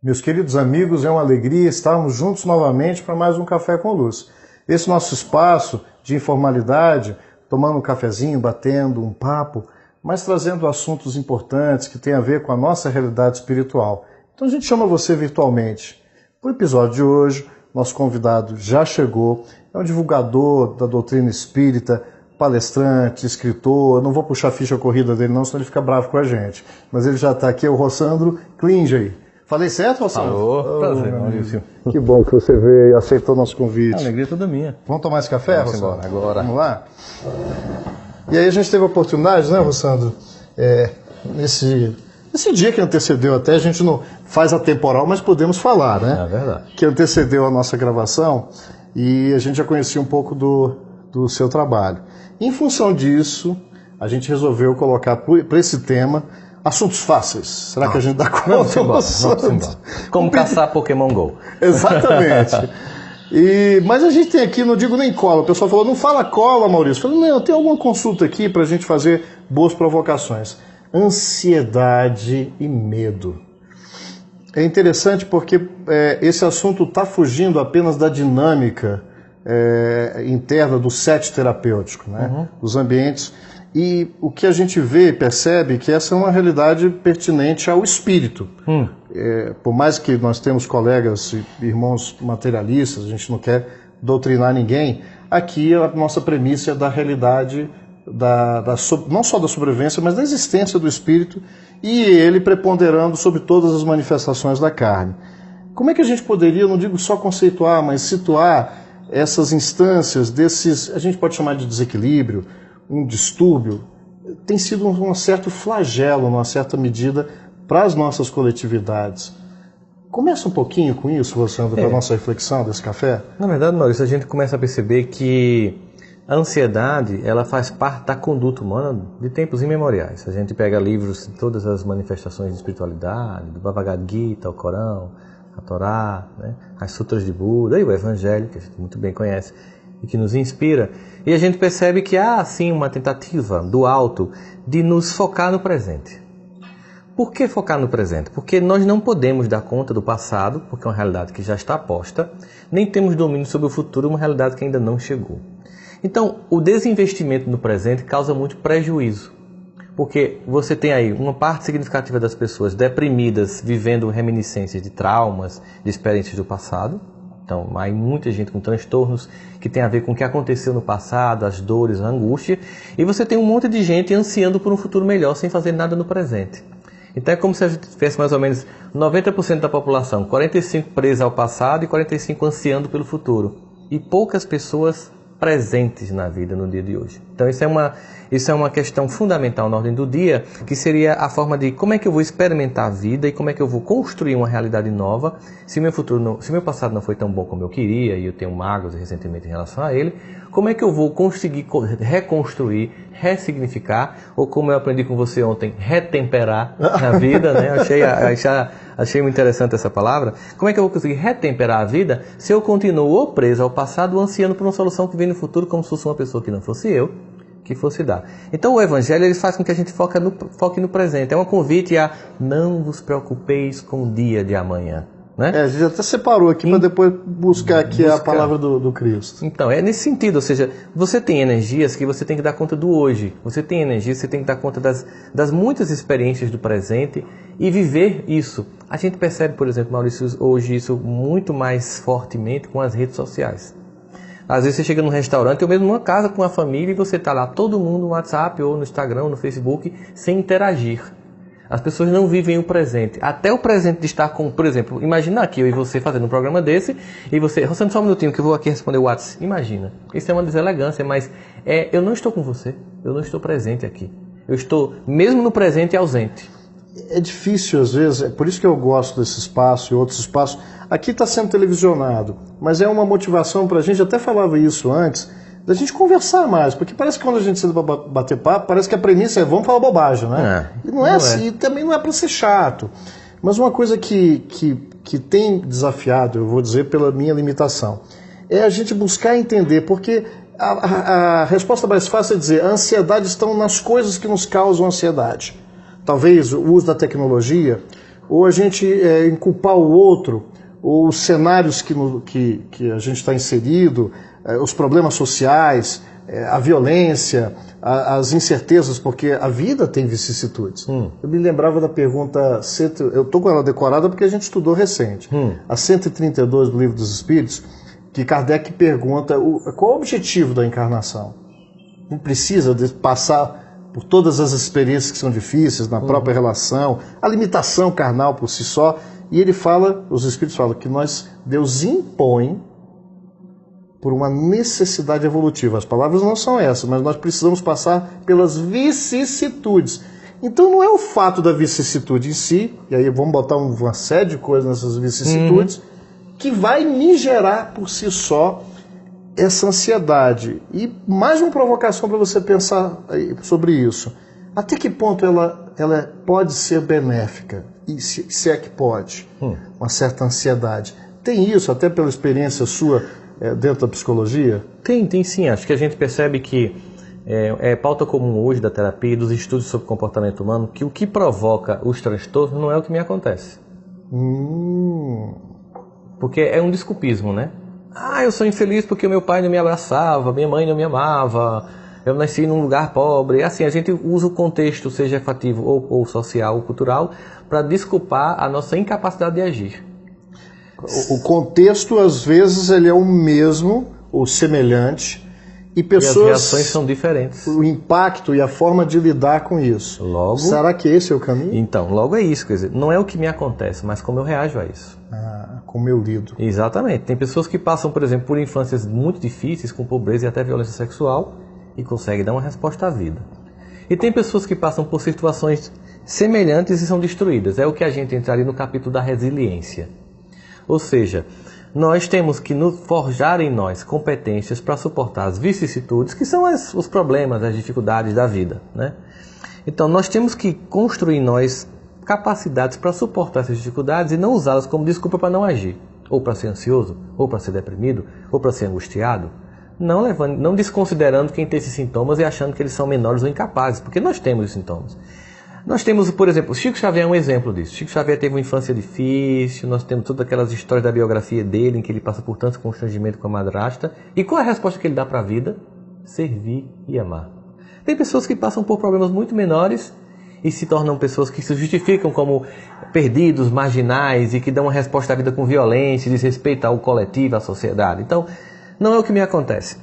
Meus queridos amigos, é uma alegria estarmos juntos novamente para mais um Café com Luz. Esse nosso espaço de informalidade, tomando um cafezinho, batendo um papo, mas trazendo assuntos importantes que têm a ver com a nossa realidade espiritual. Então a gente chama você virtualmente. Para o episódio de hoje, nosso convidado já chegou, é um divulgador da doutrina espírita, palestrante, escritor. Não vou puxar a ficha corrida dele não, senão ele fica bravo com a gente. Mas ele já está aqui, é o Rossandro Klinger. Falei certo, Rossandro? Falou, prazer, Maurício. Que bom que você veio e aceitou nosso convite. A alegria é toda minha. Vamos tomar esse café, Vamos Rossandro? embora, agora. Vamos lá? E aí a gente teve a oportunidade, né, Rossandro? Nesse dia que antecedeu até, a gente não faz a temporal, mas podemos falar, né? É verdade. Que antecedeu a nossa gravação e a gente já conhecia um pouco do seu trabalho. Em função disso, a gente resolveu colocar para esse tema assuntos fáceis. Será que a gente dá conta? Vamos embora. Como caçar Pokémon GO. Exatamente. Mas a gente tem aqui, não digo nem cola, o pessoal falou, não fala cola, Maurício. Eu falei, não, tem alguma consulta aqui para a gente fazer boas provocações. Ansiedade e medo. É interessante porque esse assunto está fugindo apenas da dinâmica interna do set terapêutico, né? Dos ambientes. E o que a gente vê e percebe que essa é uma realidade pertinente ao espírito. Por mais que nós temos colegas e irmãos materialistas, a gente não quer doutrinar ninguém, aqui a nossa premissa é da realidade, não só da sobrevivência, mas da existência do espírito e ele preponderando sobre todas as manifestações da carne. Como é que a gente poderia, não digo só conceituar, mas situar essas instâncias desses, a gente pode chamar de desequilíbrio, um distúrbio, tem sido um certo flagelo, numa certa medida, para as nossas coletividades. Começa um pouquinho com isso, Rossandro, para a nossa reflexão desse café? Na verdade, Maurício, a gente começa a perceber que a ansiedade, ela faz parte da conduta humana de tempos imemoriais. A gente pega livros de todas as manifestações de espiritualidade, do Bhagavad Gita, o Corão, a Torá, né, as Sutras de Buda e o Evangelho, que a gente muito bem conhece, e que nos inspira, e a gente percebe que há, sim, uma tentativa do alto de nos focar no presente. Por que focar no presente? Porque nós não podemos dar conta do passado, porque é uma realidade que já está posta, nem temos domínio sobre o futuro, uma realidade que ainda não chegou. Então, o desinvestimento no presente causa muito prejuízo, porque você tem aí uma parte significativa das pessoas deprimidas, vivendo reminiscências de traumas, de experiências do passado. Então, há muita gente com transtornos que tem a ver com o que aconteceu no passado, as dores, a angústia. E você tem um monte de gente ansiando por um futuro melhor sem fazer nada no presente. Então, é como se a gente tivesse mais ou menos 90% da população, 45% presa ao passado e 45% ansiando pelo futuro. E poucas pessoas presentes na vida no dia de hoje. Então, isso é uma questão fundamental na ordem do dia, que seria a forma de como é que eu vou experimentar a vida e como é que eu vou construir uma realidade nova se meu passado não foi tão bom como eu queria e eu tenho mágoas e ressentimento em relação a ele, como é que eu vou conseguir reconstruir, ressignificar, ou como eu aprendi com você ontem, retemperar a vida, né? Achei muito interessante essa palavra. Como é que eu vou conseguir retemperar a vida se eu continuo preso ao passado, ansiando por uma solução que vem no futuro como se fosse uma pessoa que não fosse eu, que fosse dar. Então o Evangelho ele faz com que a gente foque no presente. É um convite a não vos preocupeis com o dia de amanhã. Né? A gente até separou aqui para depois buscar aqui a palavra do Cristo. Então, é nesse sentido, ou seja, você tem energias que você tem que dar conta do hoje. Você tem energias que você tem que dar conta das muitas experiências do presente e viver isso. A gente percebe, por exemplo, Maurício, hoje isso muito mais fortemente com as redes sociais. Às vezes você chega num restaurante ou mesmo numa casa com a família e você está lá, todo mundo no WhatsApp ou no Instagram ou no Facebook, sem interagir. As pessoas não vivem o presente. Até o presente de estar com, por exemplo, imagina aqui eu e você fazendo um programa desse e você, Rossandro, só um minutinho que eu vou aqui responder o WhatsApp. Imagina. Isso é uma deselegância, mas eu não estou com você. Eu não estou presente aqui. Eu estou, mesmo no presente, ausente. É difícil às vezes, é por isso que eu gosto desse espaço e outros espaços. Aqui está sendo televisionado, mas é uma motivação para a gente, até falava isso antes, da gente conversar mais, porque parece que quando a gente senta para bater papo, parece que a premissa é vamos falar bobagem, né? E não é assim, e também não é para ser chato. Mas uma coisa que tem desafiado, eu vou dizer pela minha limitação, é a gente buscar entender, porque a resposta mais fácil é dizer, a ansiedade está nas coisas que nos causam ansiedade. Talvez o uso da tecnologia, ou a gente inculpar o outro, ou os cenários que a gente está inserido, os problemas sociais, a violência, as incertezas, porque a vida tem vicissitudes. Eu me lembrava da pergunta, eu estou com ela decorada porque a gente estudou recente, a 132 do Livro dos Espíritos, que Kardec pergunta qual é o objetivo da encarnação. Não precisa de passar por todas as experiências que são difíceis na própria relação, a limitação carnal por si só, e ele fala, os Espíritos falam que Deus impõe por uma necessidade evolutiva. As palavras não são essas, mas nós precisamos passar pelas vicissitudes. Então não é o fato da vicissitude em si, e aí vamos botar uma série de coisas nessas vicissitudes, que vai me gerar por si só essa ansiedade. E mais uma provocação para você pensar sobre isso. Até que ponto ela pode ser benéfica? E se é que pode, uma certa ansiedade. Tem isso, até pela experiência sua dentro da psicologia? Tem sim. Acho que a gente percebe que é pauta comum hoje da terapia e dos estudos sobre comportamento humano, que o que provoca os transtornos não é o que me acontece. Porque é um desculpismo, né? Eu sou infeliz porque o meu pai não me abraçava, minha mãe não me amava, eu nasci num lugar pobre. Assim, a gente usa o contexto, seja afetivo ou social ou cultural, para desculpar a nossa incapacidade de agir. O contexto, às vezes, ele é o mesmo, ou semelhante, e pessoas... E as reações são diferentes. O impacto e a forma de lidar com isso. Logo, será que esse é o caminho? Então, logo é isso. Quer dizer, não é o que me acontece, mas como eu reajo a isso. Como eu lido. Exatamente. Tem pessoas que passam, por exemplo, por infâncias muito difíceis, com pobreza e até violência sexual, e conseguem dar uma resposta à vida. E tem pessoas que passam por situações semelhantes e são destruídas. É o que a gente entraria no capítulo da resiliência. Ou seja, nós temos que forjar em nós competências para suportar as vicissitudes, que são os problemas, as dificuldades da vida, né? Então, nós temos que construir em nós capacidades para suportar essas dificuldades e não usá-las como desculpa para não agir. Ou para ser ansioso, ou para ser deprimido, ou para ser angustiado. Não desconsiderando quem tem esses sintomas e achando que eles são menores ou incapazes, porque nós temos os sintomas. Nós temos, por exemplo, Chico Xavier é um exemplo disso. Chico Xavier teve uma infância difícil, nós temos todas aquelas histórias da biografia dele, em que ele passa por tanto constrangimento com a madrasta. E qual é a resposta que ele dá para a vida? Servir e amar. Tem pessoas que passam por problemas muito menores e se tornam pessoas que se justificam como perdidos, marginais e que dão uma resposta à vida com violência, desrespeito ao coletivo, à sociedade. Então, não é o que me acontece.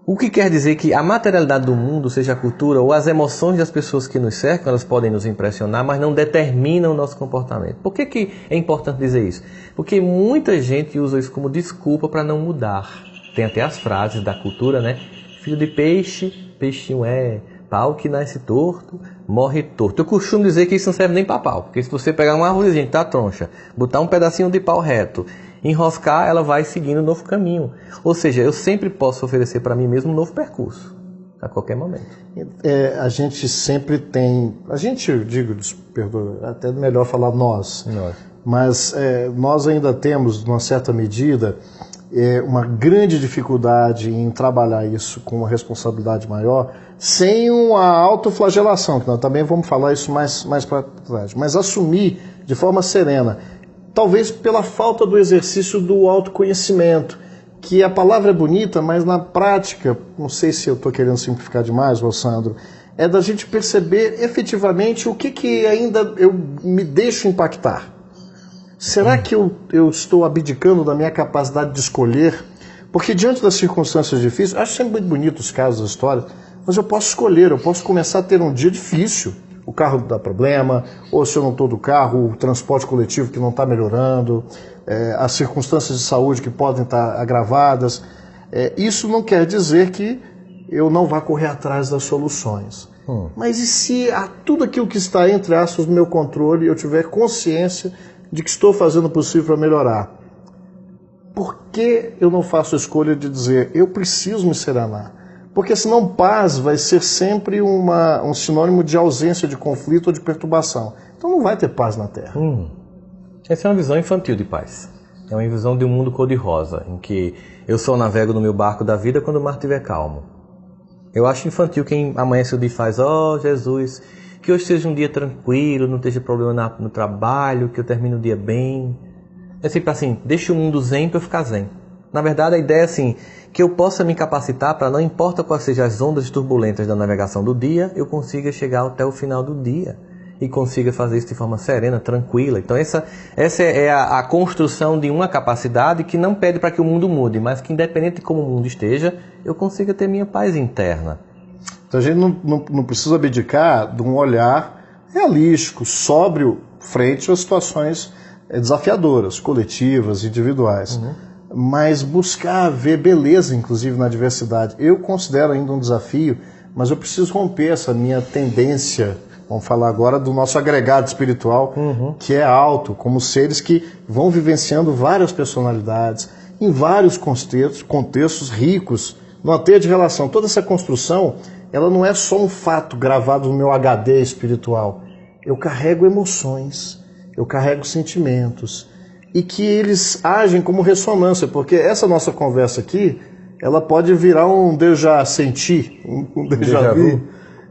O que quer dizer que a materialidade do mundo, seja a cultura ou as emoções das pessoas que nos cercam, elas podem nos impressionar, mas não determinam o nosso comportamento. Por que é importante dizer isso? Porque muita gente usa isso como desculpa para não mudar. Tem até as frases da cultura, né? Filho de peixe, peixinho é. Pau que nasce torto, morre torto. Eu costumo dizer que isso não serve nem para pau, porque se você pegar uma árvore, gente, tá troncha, botar um pedacinho de pau reto, enroscar, ela vai seguindo um novo caminho. Ou seja, eu sempre posso oferecer para mim mesmo um novo percurso, a qualquer momento. A gente sempre tem... eu digo, perdoa, até melhor falar nós. Mas nós ainda temos, numa certa medida, uma grande dificuldade em trabalhar isso com uma responsabilidade maior, sem uma autoflagelação, que nós também vamos falar isso mais para trás. Mas assumir de forma serena, talvez pela falta do exercício do autoconhecimento, que a palavra é bonita, mas na prática, não sei se eu estou querendo simplificar demais, Sandro, é da gente perceber efetivamente o que ainda eu me deixo impactar. Será que eu estou abdicando da minha capacidade de escolher? Porque diante das circunstâncias difíceis, acho sempre muito bonito os casos da história, mas eu posso escolher, eu posso começar a ter um dia difícil. O carro dá problema, ou se eu não estou do carro, o transporte coletivo que não está melhorando, as circunstâncias de saúde que podem estar agravadas. Isso não quer dizer que eu não vá correr atrás das soluções. Mas e se tudo aquilo que está entre aspas no meu controle, eu tiver consciência de que estou fazendo o possível para melhorar? Por que eu não faço a escolha de dizer, eu preciso me serenar? Porque senão paz vai ser sempre um sinônimo de ausência de conflito ou de perturbação. Então não vai ter paz na Terra. Essa é uma visão infantil de paz. É uma visão de um mundo cor-de-rosa, em que eu só navego no meu barco da vida quando o mar estiver calmo. Eu acho infantil quem amanhece o dia e faz, Jesus, que hoje seja um dia tranquilo, não esteja problema no trabalho, que eu termine o dia bem. É sempre assim, deixa o mundo zen para eu ficar zen. Na verdade, a ideia é assim, que eu possa me capacitar para, não importa quais sejam as ondas turbulentas da navegação do dia, eu consiga chegar até o final do dia e consiga fazer isso de forma serena, tranquila. Então essa é a construção de uma capacidade que não pede para que o mundo mude, mas que, independente de como o mundo esteja, eu consiga ter minha paz interna. Então a gente não precisa abdicar de um olhar realístico, sóbrio, frente às situações desafiadoras, coletivas, individuais. Mas buscar ver beleza, inclusive, na diversidade. Eu considero ainda um desafio, mas eu preciso romper essa minha tendência, vamos falar agora do nosso agregado espiritual, que é alto, como seres que vão vivenciando várias personalidades, em vários contextos ricos, numa teia de relação. Toda essa construção, ela não é só um fato gravado no meu HD espiritual. Eu carrego emoções, eu carrego sentimentos, e que eles agem como ressonância, porque essa nossa conversa aqui, ela pode virar um déjà senti, um déjà vu.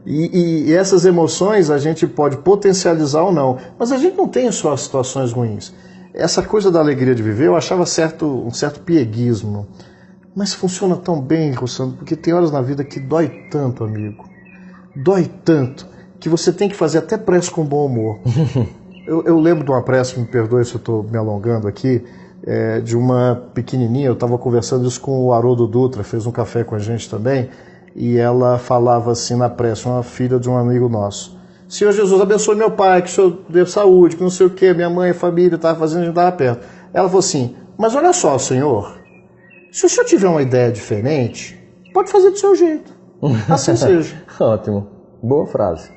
E essas emoções a gente pode potencializar ou não, mas a gente não tem só situações ruins. Essa coisa da alegria de viver, eu achava um certo pieguismo, mas funciona tão bem, Rossandro, porque tem horas na vida que dói tanto, amigo, dói tanto, que você tem que fazer até prece com bom humor. Eu lembro de uma prece, me perdoe se eu estou me alongando aqui, de uma pequenininha, eu estava conversando isso com o Haroldo Dutra, fez um café com a gente também, e ela falava assim na prece, uma filha de um amigo nosso: Senhor Jesus, abençoe meu pai, que o Senhor dê saúde, que não sei o que, minha mãe, família, estava fazendo, a gente estava perto. Ela falou assim: mas olha só, Senhor, se o Senhor tiver uma ideia diferente, pode fazer do seu jeito, assim seja. Ótimo, boa frase.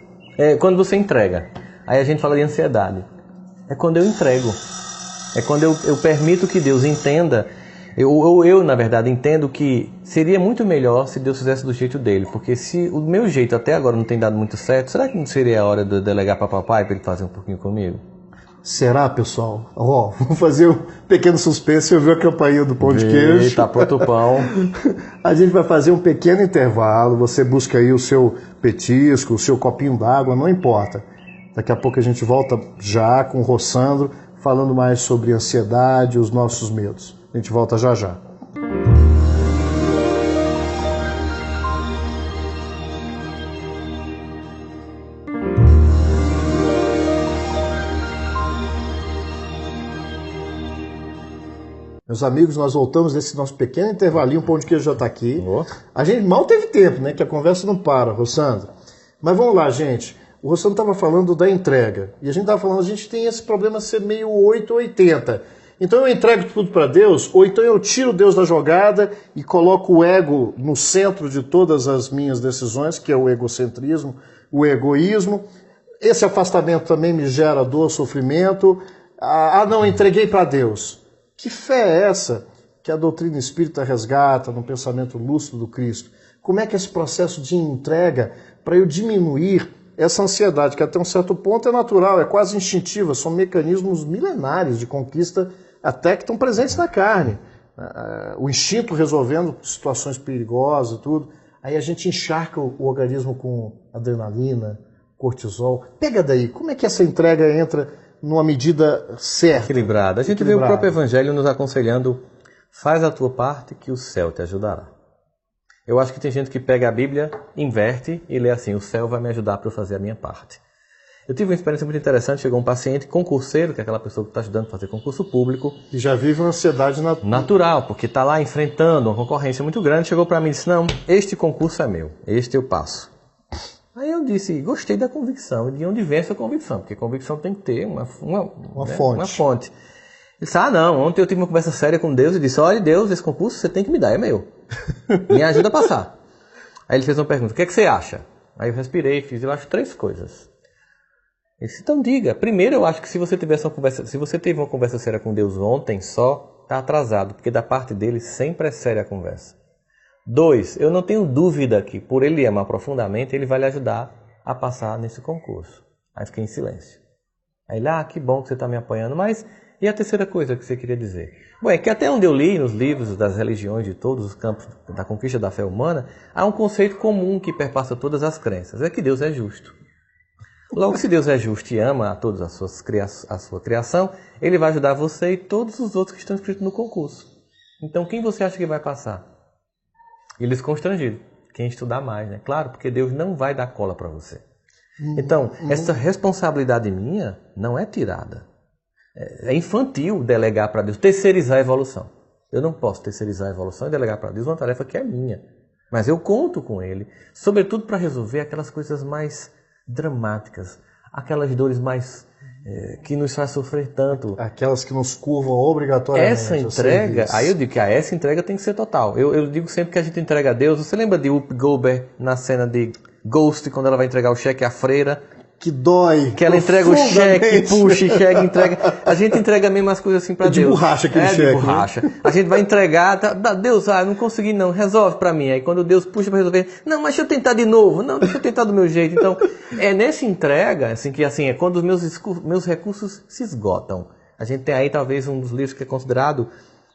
Quando você entrega, aí a gente fala de ansiedade, é quando eu entrego, é quando eu permito que Deus entenda. Eu, na verdade, entendo que seria muito melhor se Deus fizesse do jeito dele, porque se o meu jeito até agora não tem dado muito certo, será que não seria a hora de eu delegar para papai para ele fazer um pouquinho comigo? Será, pessoal? Vamos fazer um pequeno suspense e ouvir a campainha do pão de queijo. Tá pronto o pão. A gente vai fazer um pequeno intervalo, você busca aí o seu petisco, o seu copinho d'água, não importa. Daqui a pouco a gente volta já com o Rossandro, falando mais sobre ansiedade e os nossos medos. A gente volta já já. Meus amigos, nós voltamos nesse nosso pequeno intervalinho, o pão de queijo já está aqui. A gente mal teve tempo, né? Que a conversa não para, Rossandro. Mas vamos lá, gente. O Rossandro estava falando da entrega. E a gente estava falando, a gente tem esse problema de ser meio 8 ou 80. Então eu entrego tudo para Deus, ou então eu tiro Deus da jogada e coloco o ego no centro de todas as minhas decisões, que é o egocentrismo, o egoísmo. Esse afastamento também me gera dor, sofrimento. Não, entreguei para Deus. Que fé é essa que a doutrina espírita resgata no pensamento lúcido do Cristo? Como é que é esse processo de entrega para eu diminuir essa ansiedade, que até um certo ponto é natural, é quase instintiva, são mecanismos milenares de conquista até que estão presentes na carne. O instinto resolvendo situações perigosas e tudo. Aí a gente encharca o organismo com adrenalina, cortisol. Pega daí, como é que essa entrega entra numa medida certa? Equilibrada. A gente vê o próprio Evangelho nos aconselhando: faz a tua parte que o céu te ajudará. Eu acho que tem gente que pega a Bíblia, inverte e lê assim: o céu vai me ajudar para eu fazer a minha parte. Eu tive uma experiência muito interessante. Chegou um paciente concurseiro, que é aquela pessoa que está ajudando a fazer concurso público. E já vive uma ansiedade natural, porque está lá enfrentando uma concorrência muito grande. Chegou para mim e disse: não, este concurso é meu, este eu passo. Aí eu disse: gostei da convicção. E de onde vem essa convicção? Porque convicção tem que ter uma fonte. Ele disse: não, ontem eu tive uma conversa séria com Deus e disse: olha, Deus, esse concurso você tem que me dar, é meu. Me ajuda a passar. Aí ele fez uma pergunta: o que é que você acha? Aí eu respirei e fiz: eu acho 3 coisas. Ele disse: então diga. Primeiro, eu acho que se você teve uma conversa séria com Deus ontem só, está atrasado, porque da parte dele sempre é séria a conversa. 2, eu não tenho dúvida que por ele amar profundamente, ele vai lhe ajudar a passar nesse concurso. Aí fiquei em silêncio. Aí ele: que bom que você está me apoiando, mas e a terceira coisa que você queria dizer? Bom, é que até onde eu li nos livros das religiões de todos os campos da conquista da fé humana, há um conceito comum que perpassa todas as crenças: é que Deus é justo. Logo, se Deus é justo e ama a todos a sua criação, Ele vai ajudar você e todos os outros que estão inscritos no concurso. Então, quem você acha que vai passar? Eles constrangidos. Quem estudar mais, né? Claro, porque Deus não vai dar cola para você. Então, essa responsabilidade minha não é tirada. É infantil delegar para Deus, terceirizar a evolução. Eu não posso terceirizar a evolução e delegar para Deus uma tarefa que é minha. Mas eu conto com Ele, sobretudo para resolver aquelas coisas mais dramáticas, aquelas dores mais que nos faz sofrer tanto. Aquelas que nos curvam obrigatoriamente. Essa entrega, aí eu digo que essa entrega tem que ser total. Eu digo sempre que a gente entrega a Deus. Você lembra de Whoopi Goldberg na cena de Ghost, quando ela vai entregar o cheque à freira? Que dói. Que ela entrega o cheque, puxa, cheque, entrega. A gente entrega mesmo as coisas assim para Deus. De borracha aquele cheque. De borracha. Né? A gente vai entregar, Deus, não consegui não, resolve para mim. Aí quando Deus puxa para resolver, não, mas deixa eu tentar de novo. Não, deixa eu tentar do meu jeito. Então, é nessa entrega, assim, que assim, é quando os meus recursos se esgotam. A gente tem aí talvez um dos livros que é considerado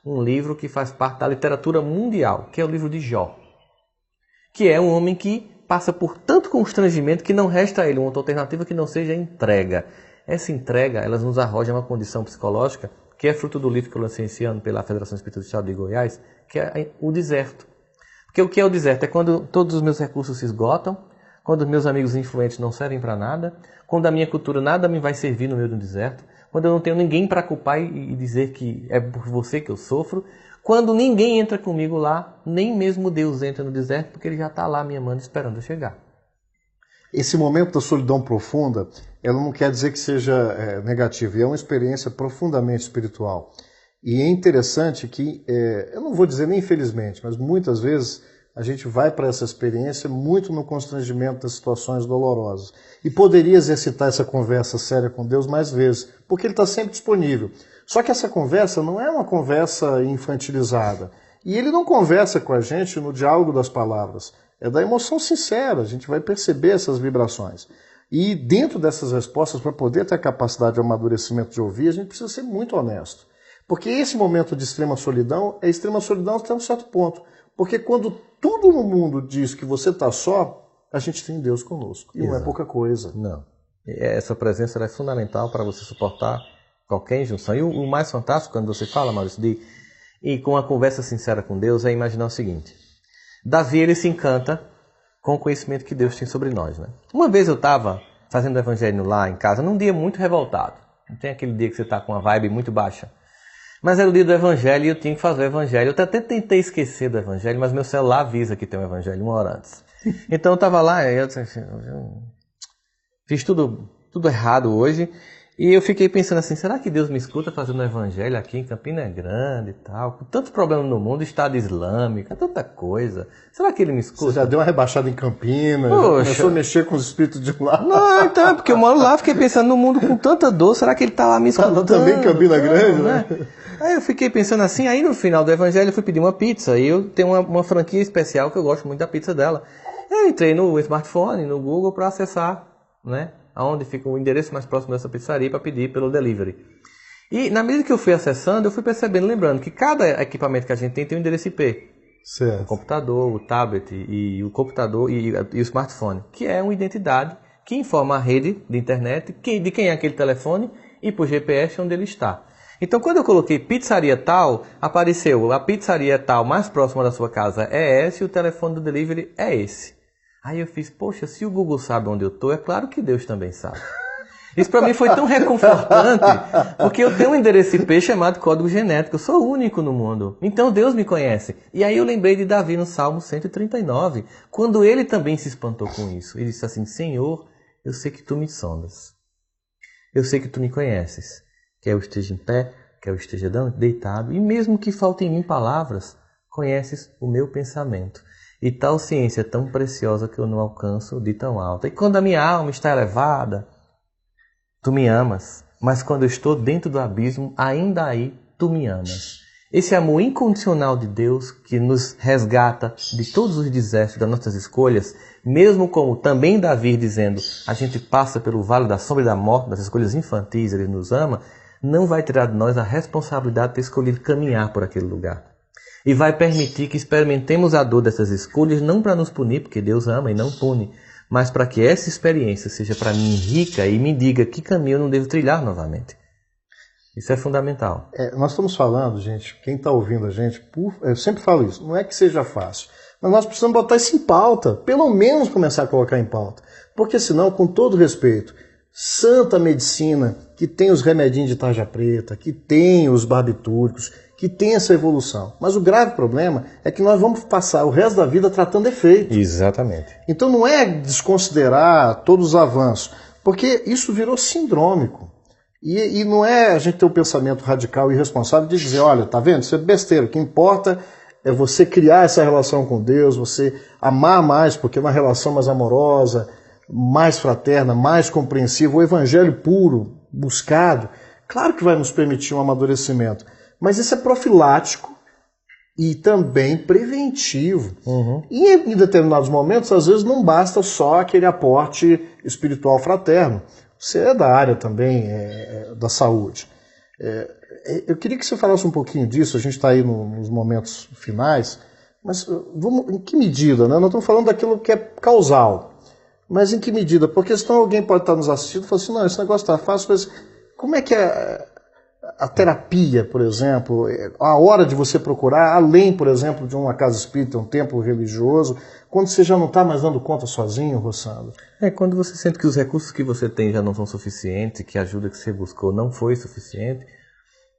um livro que faz parte da literatura mundial, que é o livro de Jó. Que é um homem que passa por tanto constrangimento que não resta a ele uma outra alternativa que não seja a entrega. Essa entrega, ela nos arroja uma condição psicológica que é fruto do livro que eu lancei esse ano pela Federação Espírita do Estado de Goiás, que é o deserto. Porque o que é o deserto? É quando todos os meus recursos se esgotam, quando os meus amigos influentes não servem para nada, quando a minha cultura nada me vai servir no meio do deserto, quando eu não tenho ninguém para culpar e dizer que é por você que eu sofro, quando ninguém entra comigo lá, nem mesmo Deus entra no deserto, porque Ele já está lá me amando, esperando eu chegar. Esse momento da solidão profunda, ela não quer dizer que seja negativo, é uma experiência profundamente espiritual. E é interessante que, eu não vou dizer nem infelizmente, mas muitas vezes a gente vai para essa experiência muito no constrangimento das situações dolorosas. E poderia exercitar essa conversa séria com Deus mais vezes, porque Ele está sempre disponível. Só que essa conversa não é uma conversa infantilizada. E Ele não conversa com a gente no diálogo das palavras. É da emoção sincera, a gente vai perceber essas vibrações. E dentro dessas respostas, para poder ter a capacidade de amadurecimento de ouvir, a gente precisa ser muito honesto. Porque esse momento de extrema solidão é extrema solidão até um certo ponto. Porque quando tudo no mundo diz que você está só, a gente tem Deus conosco. E não é pouca coisa. Não. Essa presença é fundamental para você suportar qualquer injunção. E o mais fantástico, quando você fala, Maurício, e com uma conversa sincera com Deus, é imaginar o seguinte. Davi, ele se encanta com o conhecimento que Deus tem sobre nós, né? Uma vez eu estava fazendo o evangelho lá em casa, num dia muito revoltado. Não tem aquele dia que você está com uma vibe muito baixa. Mas era o dia do evangelho e eu tinha que fazer o evangelho. Eu até tentei esquecer do evangelho, mas meu celular avisa que tem um evangelho uma hora antes. Então eu estava lá e eu fiz tudo errado hoje. E eu fiquei pensando assim, será que Deus me escuta fazendo o evangelho aqui em Campina Grande e tal? Com tantos problemas no mundo, Estado Islâmico, tanta coisa. Será que Ele me escuta? Você já deu uma rebaixada em Campinas, começou a mexer com os espíritos de lá. Não, então, é porque eu moro lá, fiquei pensando no mundo com tanta dor, será que Ele está lá me escutando? Tá também em Campina Grande, né? Aí eu fiquei pensando assim, aí no final do evangelho eu fui pedir uma pizza, e eu tenho uma franquia especial que eu gosto muito da pizza dela. Eu entrei no smartphone, no Google, para acessar, né? Aonde fica o endereço mais próximo dessa pizzaria para pedir pelo delivery. E na medida que eu fui acessando, eu fui percebendo, lembrando que cada equipamento que a gente tem um endereço IP. Certo. O computador, o tablet e o computador e o smartphone, que é uma identidade que informa a rede de internet de quem é aquele telefone e por GPS onde ele está. Então quando eu coloquei pizzaria tal, apareceu a pizzaria tal mais próxima da sua casa é essa e o telefone do delivery é esse. Aí eu fiz, poxa, se o Google sabe onde eu estou, é claro que Deus também sabe. Isso para mim foi tão reconfortante, porque eu tenho um endereço IP chamado código genético, eu sou o único no mundo. Então Deus me conhece. E aí eu lembrei de Davi no Salmo 139, quando ele também se espantou com isso. Ele disse assim, Senhor, eu sei que tu me sondas. Eu sei que tu me conheces. Quer eu esteja em pé, quer eu esteja deitado, e mesmo que faltem em mim palavras, conheces o meu pensamento. E tal ciência é tão preciosa que eu não alcanço de tão alta. E quando a minha alma está elevada, tu me amas. Mas quando eu estou dentro do abismo, ainda aí tu me amas. Esse amor incondicional de Deus que nos resgata de todos os desastres das nossas escolhas, mesmo como também Davi dizendo, a gente passa pelo vale da sombra e da morte, das escolhas infantis, Ele nos ama, não vai tirar de nós a responsabilidade de ter escolhido caminhar por aquele lugar. E vai permitir que experimentemos a dor dessas escolhas, não para nos punir, porque Deus ama e não pune, mas para que essa experiência seja para mim rica e me diga que caminho eu não devo trilhar novamente. Isso é fundamental. Nós estamos falando, gente, quem está ouvindo a gente, eu sempre falo isso, não é que seja fácil, mas nós precisamos botar isso em pauta, pelo menos começar a colocar em pauta, porque senão, com todo respeito, santa medicina, que tem os remedinhos de tarja preta, que tem os barbitúricos, que tem essa evolução. Mas o grave problema é que nós vamos passar o resto da vida tratando efeito. Exatamente. Então não é desconsiderar todos os avanços, porque isso virou sindrômico. E não é a gente ter um pensamento radical e irresponsável de dizer, olha, tá vendo, isso é besteira, o que importa é você criar essa relação com Deus, você amar mais, porque é uma relação mais amorosa, mais fraterna, mais compreensiva, o evangelho puro, buscado, claro que vai nos permitir um amadurecimento, mas isso é profilático e também preventivo. E em determinados momentos, às vezes, não basta só aquele aporte espiritual fraterno. Você é da área também da saúde. Eu queria que você falasse um pouquinho disso, a gente está aí nos momentos finais, mas em que medida? Né? Nós estamos falando daquilo que é causal. Mas em que medida? Porque senão alguém pode estar nos assistindo e falar assim, não, esse negócio está fácil, mas como é que é a terapia, por exemplo, a hora de você procurar, além, por exemplo, de uma casa espírita, um templo religioso, quando você já não está mais dando conta sozinho, Rossandro? Quando você sente que os recursos que você tem já não são suficientes, que a ajuda que você buscou não foi suficiente,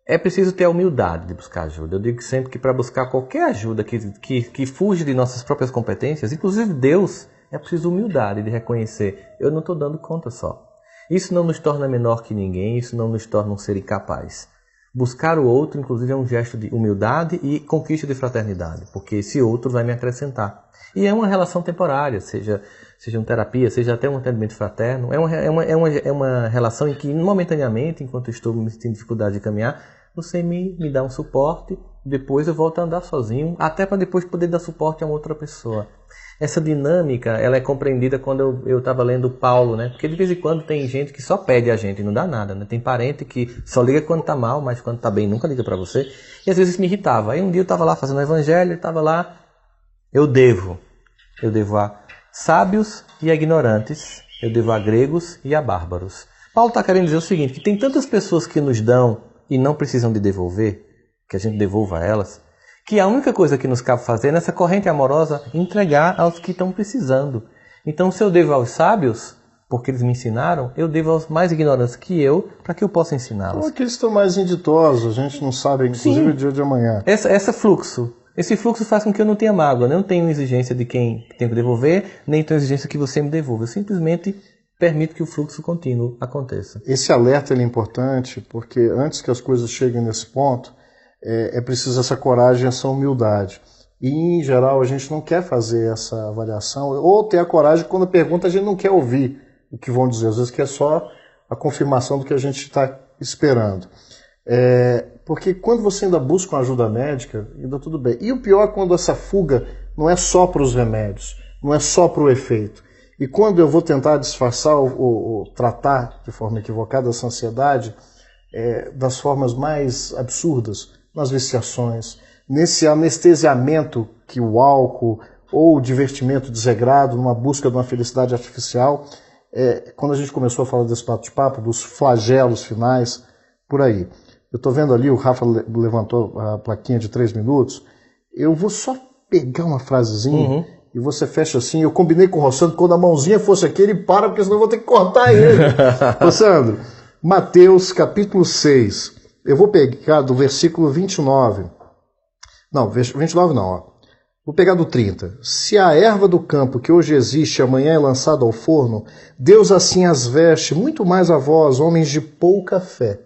é preciso ter a humildade de buscar ajuda. Eu digo sempre que para buscar qualquer ajuda que fuja de nossas próprias competências, inclusive Deus, é preciso humildade de reconhecer, eu não estou dando conta só. Isso não nos torna menor que ninguém, isso não nos torna um ser incapaz. Buscar o outro, inclusive, é um gesto de humildade e conquista de fraternidade, porque esse outro vai me acrescentar. E é uma relação temporária, seja uma terapia, seja até um atendimento fraterno, é uma relação em que, momentaneamente, enquanto eu estou me sentindo dificuldade de caminhar, você me dá um suporte, depois eu volto a andar sozinho, até para depois poder dar suporte a uma outra pessoa. Essa dinâmica, ela é compreendida quando eu estava lendo Paulo, né? Porque de vez em quando tem gente que só pede a gente e não dá nada, né? Tem parente que só liga quando está mal, mas quando está bem nunca liga para você. E às vezes isso me irritava. Aí um dia eu estava lá fazendo o evangelho, estava lá, eu devo a sábios e a ignorantes, eu devo a gregos e a bárbaros. Paulo está querendo dizer o seguinte, que tem tantas pessoas que nos dão e não precisam de devolver, que a gente devolva a elas, que a única coisa que nos cabe fazer nessa corrente amorosa é entregar aos que estão precisando. Então, se eu devo aos sábios, porque eles me ensinaram, eu devo aos mais ignorantes que eu, para que eu possa ensiná-los. Como é que eles estão mais inditosos? A gente não sabe, inclusive, o dia de amanhã. Esse fluxo faz com que eu não tenha mágoa, não tenho exigência de quem tem que devolver, nem tenho exigência que você me devolva. Eu simplesmente permito que o fluxo contínuo aconteça. Esse alerta é importante, porque antes que as coisas cheguem nesse ponto, é preciso essa coragem, essa humildade. E, em geral, a gente não quer fazer essa avaliação, ou ter a coragem, quando pergunta, a gente não quer ouvir o que vão dizer. Às vezes quer só a confirmação do que a gente está esperando. Porque quando você ainda busca uma ajuda médica, ainda tudo bem. E o pior é quando essa fuga não é só para os remédios, não é só para o efeito. E quando eu vou tentar disfarçar ou tratar de forma equivocada essa ansiedade, das formas mais absurdas, nas viciações, nesse anestesiamento que o álcool ou o divertimento desregrado, numa busca de uma felicidade artificial, quando a gente começou a falar desse bate-papo, dos flagelos finais, por aí. Eu estou vendo ali, o Rafa levantou a plaquinha de 3 minutos, eu vou só pegar uma frasezinha e você fecha assim. Eu combinei com o Rossandro, quando a mãozinha fosse aqui, ele para, porque senão eu vou ter que cortar ele. Rossandro, Mateus capítulo 6, eu vou pegar do versículo 29. Não, 29 não, ó. Vou pegar do 30. Se a erva do campo que hoje existe amanhã é lançada ao forno, Deus assim as veste, muito mais a vós, homens de pouca fé.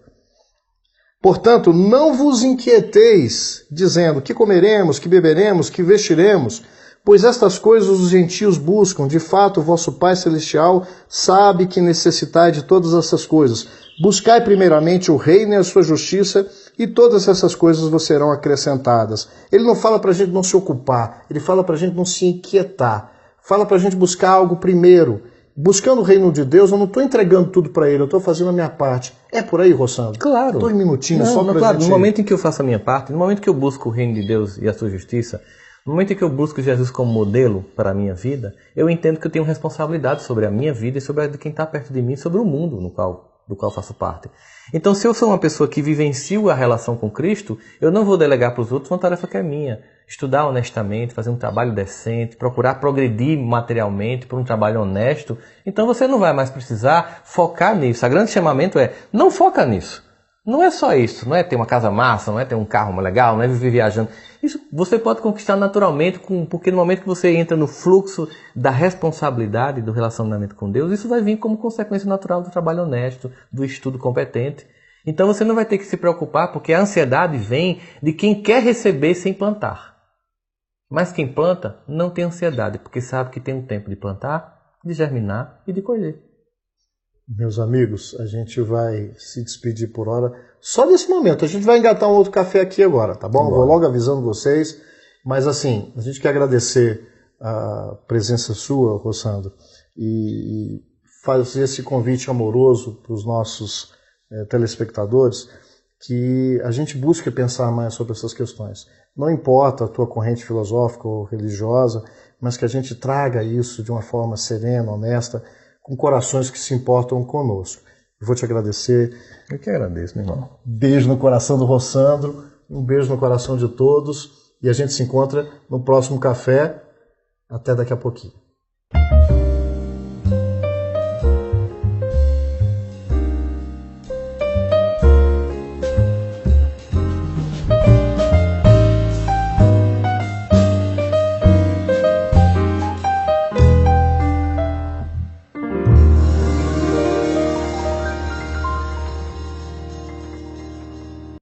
Portanto, não vos inquieteis, dizendo que comeremos, que beberemos, que vestiremos, pois estas coisas os gentios buscam. De fato, o vosso Pai Celestial sabe que necessitai de todas essas coisas. Buscai primeiramente o reino e a sua justiça, e todas essas coisas vos serão acrescentadas. Ele não fala para a gente não se ocupar, ele fala para a gente não se inquietar. Fala para a gente buscar algo primeiro. Buscando o reino de Deus, eu não estou entregando tudo para ele, eu estou fazendo a minha parte. É por aí, Rossandro? Claro. 2 minutinhos só para claro, gente... No momento em que eu faço a minha parte, no momento que eu busco o reino de Deus e a sua justiça, no No momento em que eu busco Jesus como modelo para a minha vida, eu entendo que eu tenho responsabilidade sobre a minha vida e sobre a de quem está perto de mim, sobre o mundo do qual faço parte. Então, se eu sou uma pessoa que vivencio a relação com Cristo, eu não vou delegar para os outros uma tarefa que é minha. Estudar honestamente, fazer um trabalho decente, procurar progredir materialmente por um trabalho honesto. Então, você não vai mais precisar focar nisso. O grande chamamento é, não foca nisso. Não é só isso, não é ter uma casa massa, não é ter um carro legal, não é viver viajando. Isso você pode conquistar naturalmente, porque no momento que você entra no fluxo da responsabilidade, do relacionamento com Deus, isso vai vir como consequência natural do trabalho honesto, do estudo competente. Então você não vai ter que se preocupar, porque a ansiedade vem de quem quer receber sem plantar. Mas quem planta não tem ansiedade, porque sabe que tem um tempo de plantar, de germinar e de colher. Meus amigos, a gente vai se despedir por hora. Só nesse momento, a gente vai engatar um outro café aqui agora, tá bom? Vou logo avisando vocês. Mas assim, a gente quer agradecer a presença sua, Rossandro, e fazer esse convite amoroso para os nossos telespectadores, que a gente busque pensar mais sobre essas questões. Não importa a tua corrente filosófica ou religiosa, mas que a gente traga isso de uma forma serena, honesta, com corações que se importam conosco. Eu vou te agradecer. Eu que agradeço, meu irmão. Beijo no coração do Rossandro, um beijo no coração de todos, e a gente se encontra no próximo café. Até daqui a pouquinho.